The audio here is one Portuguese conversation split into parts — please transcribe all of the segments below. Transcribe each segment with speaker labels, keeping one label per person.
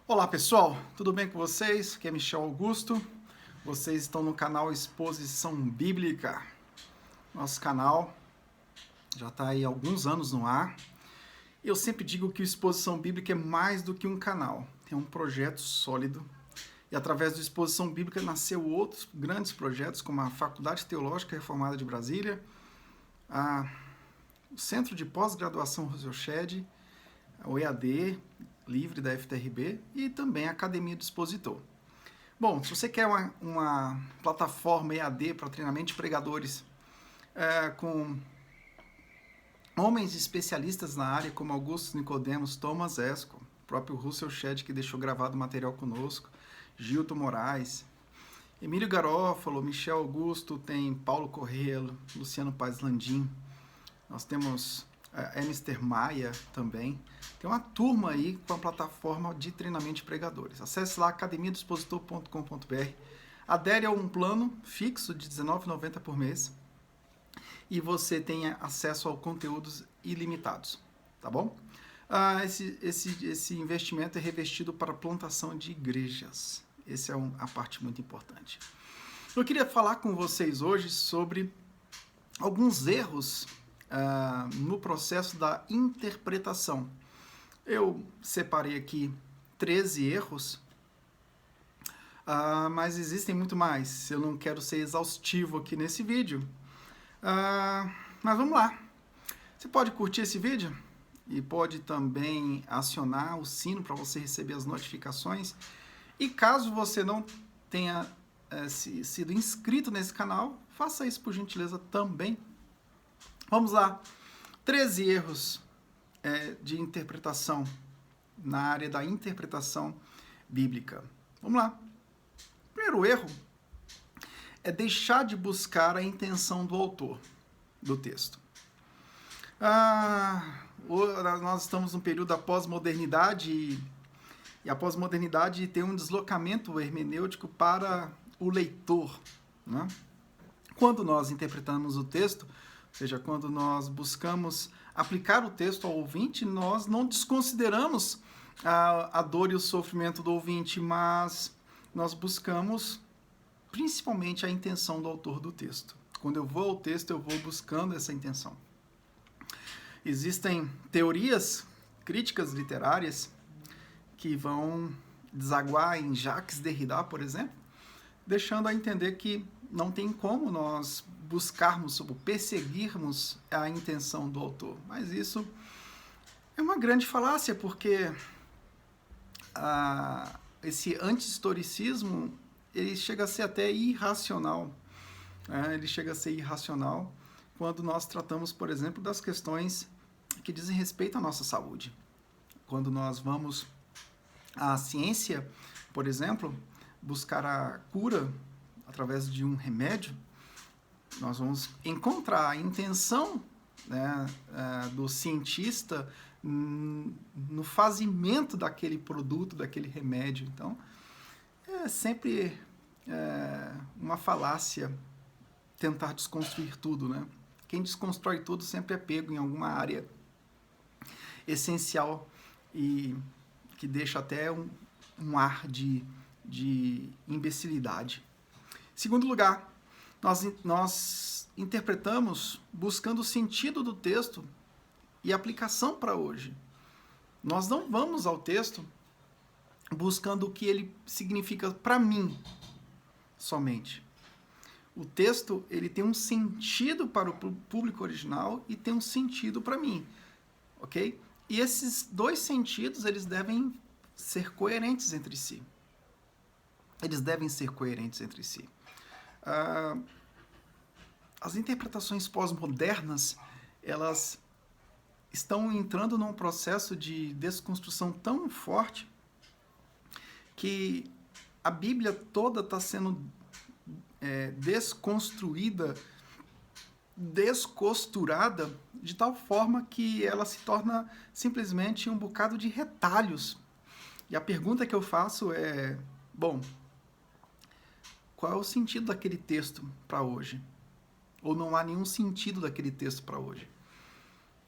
Speaker 1: Olá pessoal, tudo bem com vocês? Aqui é Michel Augusto. Vocês estão no canal Exposição Bíblica. Nosso canal já está aí há alguns anos no ar. Eu sempre digo que o Exposição Bíblica é mais do que um canal, é um projeto sólido. E através do Exposição Bíblica nasceu outros grandes projetos, como a Faculdade Teológica Reformada de Brasília, o Centro de Pós-Graduação Rousseau Shedd, o EAD Livre da FTRB e também a Academia do Expositor. Bom, se você quer uma plataforma EAD para treinamento de pregadores com homens especialistas na área, como Augusto Nicodemos, Thomas Esco, o próprio Rousseau Shedd, que deixou gravado material conosco, Gilton Moraes, Emílio Garófalo, Michel Augusto, tem Paulo Corrêa, Luciano Paes Landim, nós temos Emister Maia também. Tem uma turma aí com a plataforma de treinamento de pregadores. Acesse lá academiadoexpositor.com.br. Adere a um plano fixo de R$19,90 por mês e você tenha acesso a conteúdos ilimitados, tá bom? Esse investimento é revestido para a plantação de igrejas. Essa é a parte muito importante. Eu queria falar com vocês hoje sobre alguns erros no processo da interpretação. Eu separei aqui 13 erros, mas existem muito mais. Eu não quero ser exaustivo aqui nesse vídeo. Mas vamos lá. Você pode curtir esse vídeo e pode também acionar o sino para você receber as notificações. E caso você não tenha sido inscrito nesse canal, faça isso por gentileza também. Vamos lá. 13 erros de interpretação na área da interpretação bíblica. Vamos lá. O primeiro erro é deixar de buscar a intenção do autor do texto. Nós estamos no período da pós-modernidade e a pós-modernidade tem um deslocamento hermenêutico para o leitor, né? Quando nós interpretamos o texto, ou seja, quando nós buscamos aplicar o texto ao ouvinte, nós não desconsideramos a dor e o sofrimento do ouvinte, mas nós buscamos principalmente a intenção do autor do texto. Quando eu vou ao texto, eu vou buscando essa intenção. Existem teorias críticas literárias que vão desaguar em Jacques Derrida, por exemplo, deixando a entender que não tem como nós buscarmos ou perseguirmos a intenção do autor. Mas isso é uma grande falácia, porque esse anti-historicismo ele chega a ser até irracional. Ele chega a ser irracional quando nós tratamos, por exemplo, das questões que dizem respeito à nossa saúde. Quando nós vamos à ciência, por exemplo, buscar a cura através de um remédio, nós vamos encontrar a intenção, né, do cientista no fazimento daquele produto, daquele remédio. Então, é sempre uma falácia tentar desconstruir tudo, né? Quem desconstrói tudo sempre é pego em alguma área essencial e que deixa até um ar de imbecilidade. Segundo lugar, nós interpretamos buscando o sentido do texto e aplicação para hoje. Nós não vamos ao texto buscando o que ele significa para mim somente. O texto ele tem um sentido para o público original e tem um sentido para mim, ok? E esses dois sentidos eles devem ser coerentes entre si. Eles devem ser coerentes entre si. As interpretações pós-modernas, elas estão entrando num processo de desconstrução tão forte que a Bíblia toda está sendo desconstruída, descosturada, de tal forma que ela se torna simplesmente um bocado de retalhos. E a pergunta que eu faço é, bom, qual é o sentido daquele texto para hoje? Ou não há nenhum sentido daquele texto para hoje?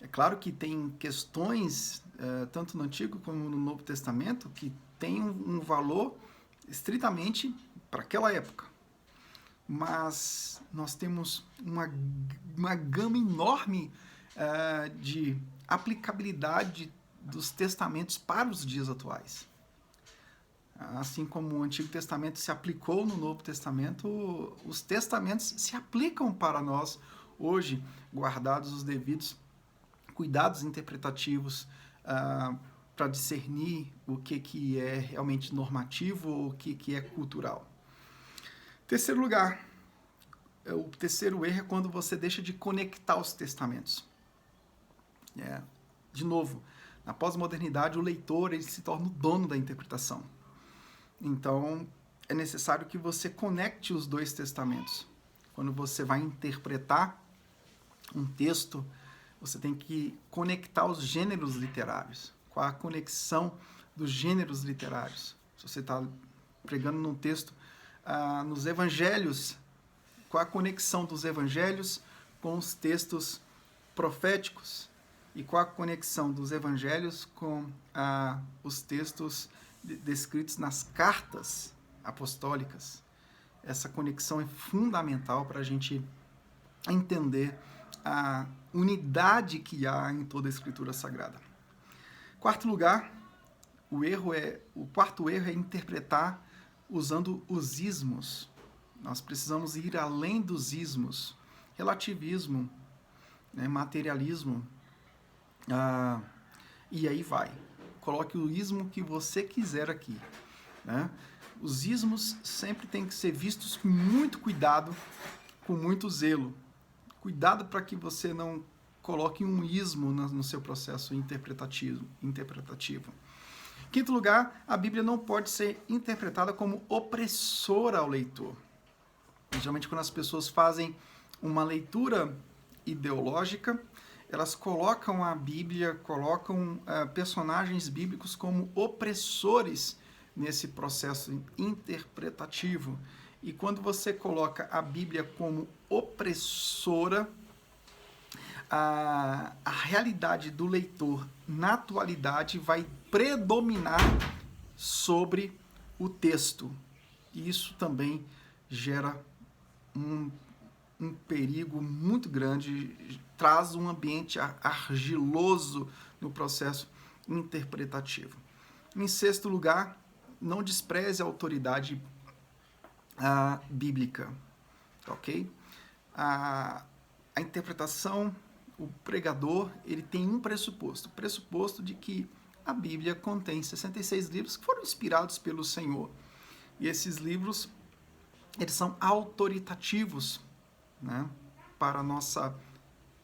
Speaker 1: É claro que tem questões tanto no Antigo como no Novo Testamento, que tem um valor estritamente para aquela época. Mas nós temos uma gama enorme de aplicabilidade dos testamentos para os dias atuais. Assim como o Antigo Testamento se aplicou no Novo Testamento, os testamentos se aplicam para nós hoje, guardados os devidos cuidados interpretativos para discernir o que é realmente normativo ou o que é cultural. Terceiro lugar, o terceiro erro é quando você deixa de conectar os testamentos. De novo, na pós-modernidade, o leitor ele se torna o dono da interpretação. Então, é necessário que você conecte os dois testamentos. Quando você vai interpretar um texto, você tem que conectar os gêneros literários. Qual a conexão dos gêneros literários? Se você está pregando num texto nos evangelhos, qual a conexão dos evangelhos com os textos proféticos? E qual a conexão dos evangelhos com os textos descritos nas cartas apostólicas? Essa conexão é fundamental para a gente entender a unidade que há em toda a Escritura Sagrada. Quarto lugar, o quarto erro é interpretar usando os ismos. Nós precisamos ir além dos ismos. Relativismo, materialismo, e aí vai. Coloque o ismo que você quiser aqui. Os ismos sempre têm que ser vistos com muito cuidado, com muito zelo. Cuidado para que você não coloque um ismo no seu processo interpretativo. Quinto lugar, a Bíblia não pode ser interpretada como opressora ao leitor. Geralmente, quando as pessoas fazem uma leitura ideológica, elas colocam a Bíblia, colocam personagens bíblicos como opressores nesse processo interpretativo. E quando você coloca a Bíblia como opressora, a realidade do leitor na atualidade vai predominar sobre o texto. E isso também gera um perigo muito grande, traz um ambiente argiloso no processo interpretativo. Em sexto lugar, não despreze a autoridade bíblica, ok? A interpretação, o pregador, ele tem um pressuposto, o pressuposto de que a Bíblia contém 66 livros que foram inspirados pelo Senhor. E esses livros, eles são autoritativos, para a nossa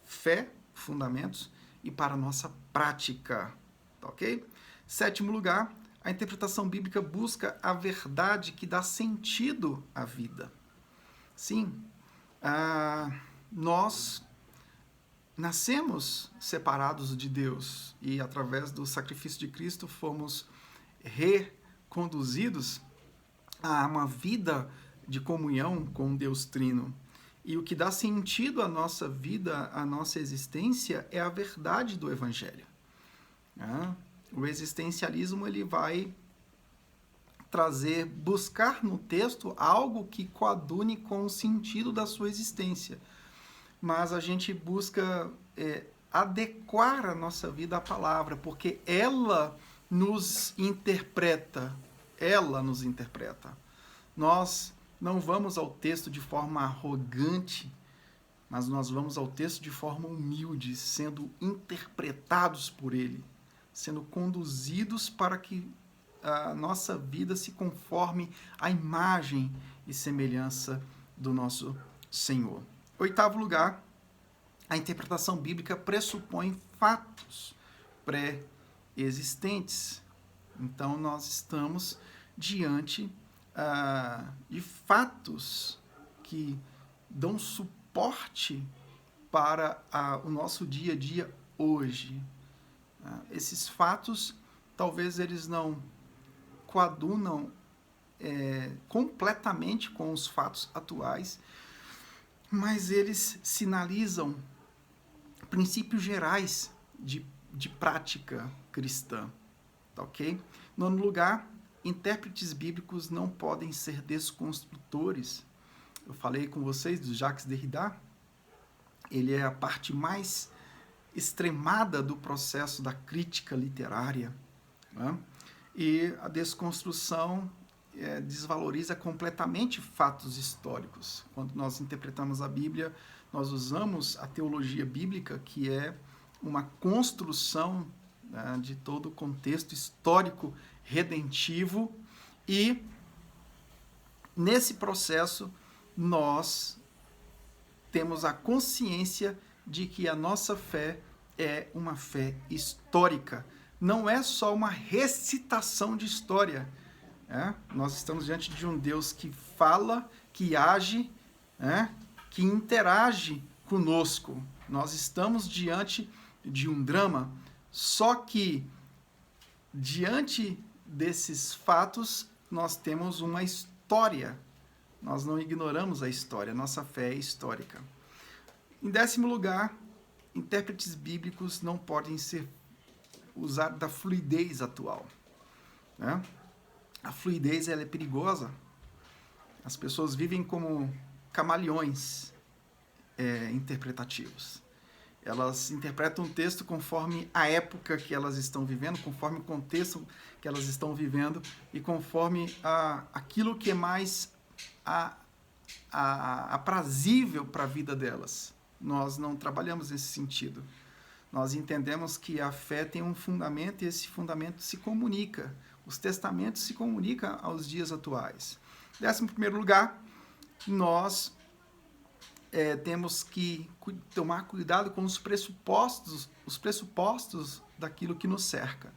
Speaker 1: fé, fundamentos, e para a nossa prática, ok? Sétimo lugar, a interpretação bíblica busca a verdade que dá sentido à vida. Sim, nós nascemos separados de Deus e, através do sacrifício de Cristo, fomos reconduzidos a uma vida de comunhão com Deus Trino. E o que dá sentido à nossa vida, à nossa existência, é a verdade do Evangelho. O existencialismo ele vai buscar no texto algo que coadune com o sentido da sua existência. Mas a gente busca adequar a nossa vida à palavra, porque ela nos interpreta. Nós não vamos ao texto de forma arrogante, mas nós vamos ao texto de forma humilde, sendo interpretados por ele, sendo conduzidos para que a nossa vida se conforme à imagem e semelhança do nosso Senhor. Oitavo lugar, a interpretação bíblica pressupõe fatos pré-existentes. Então, nós estamos diante de fatos que dão suporte para o nosso dia a dia hoje. Esses fatos, talvez eles não coadunam completamente com os fatos atuais, mas eles sinalizam princípios gerais de de prática cristã, tá ok? Nono lugar, intérpretes bíblicos não podem ser desconstrutores. Eu falei com vocês do Jacques Derrida, ele é a parte mais extremada do processo da crítica literária, né? E a desconstrução desvaloriza completamente fatos históricos. Quando nós interpretamos a Bíblia, nós usamos a teologia bíblica, que é uma construção, né, de todo o contexto histórico redentivo, e nesse processo nós temos a consciência de que a nossa fé é uma fé histórica. Não é só uma recitação de história. Nós estamos diante de um Deus que fala, que age, que interage conosco. Nós estamos diante de um drama, só que diante desses fatos nós temos uma história. Nós não ignoramos a história, nossa fé é histórica. Em 10º lugar, intérpretes bíblicos não podem ser usados da fluidez atual, né? A fluidez, ela é perigosa. As pessoas vivem como camaleões interpretativos. Elas interpretam o texto conforme a época que elas estão vivendo, conforme o contexto que elas estão vivendo e conforme aquilo que é mais aprazível para a vida delas. Nós não trabalhamos nesse sentido. Nós entendemos que a fé tem um fundamento e esse fundamento se comunica. Os testamentos se comunicam aos dias atuais. Em 11º lugar, nós temos que tomar cuidado com os pressupostos daquilo que nos cerca.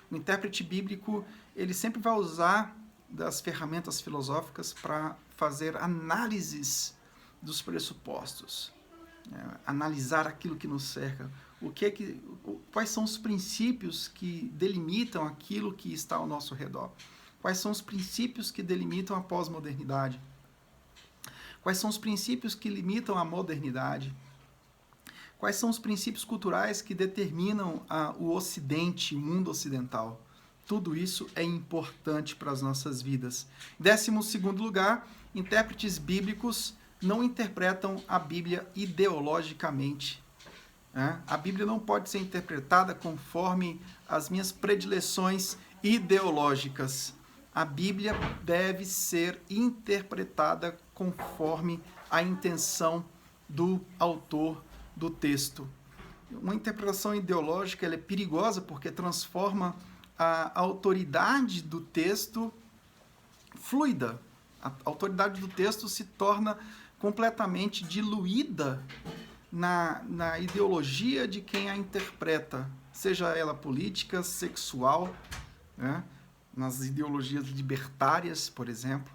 Speaker 1: O intérprete bíblico, ele sempre vai usar das ferramentas filosóficas para fazer análises dos pressupostos, analisar aquilo que nos cerca. Quais são os princípios que delimitam aquilo que está ao nosso redor? Quais são os princípios que delimitam a pós-modernidade? Quais são os princípios que limitam a modernidade? Quais são os princípios culturais que determinam o Ocidente, o mundo ocidental? Tudo isso é importante para as nossas vidas. Em 12º lugar, intérpretes bíblicos não interpretam a Bíblia ideologicamente. A Bíblia não pode ser interpretada conforme as minhas predileções ideológicas. A Bíblia deve ser interpretada conforme a intenção do autor do texto. Uma interpretação ideológica, ela é perigosa porque transforma a autoridade do texto fluida. A autoridade do texto se torna completamente diluída na ideologia de quem a interpreta, seja ela política, sexual, nas ideologias libertárias, por exemplo.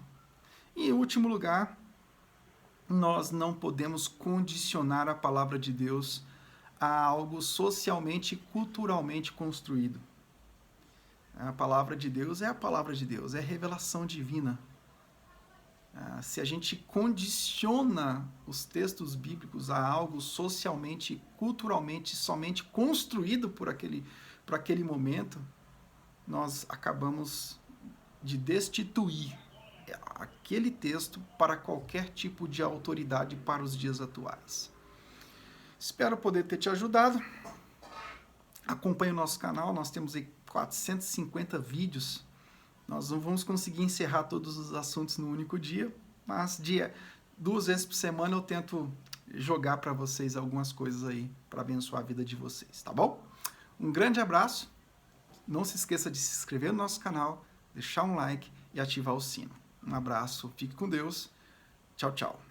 Speaker 1: E, em último lugar, nós não podemos condicionar a palavra de Deus a algo socialmente e culturalmente construído. A palavra de Deus é a palavra de Deus, é revelação divina. Se a gente condiciona os textos bíblicos a algo socialmente, culturalmente, somente construído por aquele momento, nós acabamos de destituir aquele texto para qualquer tipo de autoridade para os dias atuais. Espero poder ter te ajudado. Acompanhe o nosso canal, nós temos aí 450 vídeos. Nós não vamos conseguir encerrar todos os assuntos no único dia, mas 2 vezes por semana eu tento jogar para vocês algumas coisas aí para abençoar a vida de vocês, tá bom? Um grande abraço, não se esqueça de se inscrever no nosso canal, deixar um like e ativar o sino. Um abraço, fique com Deus, tchau, tchau.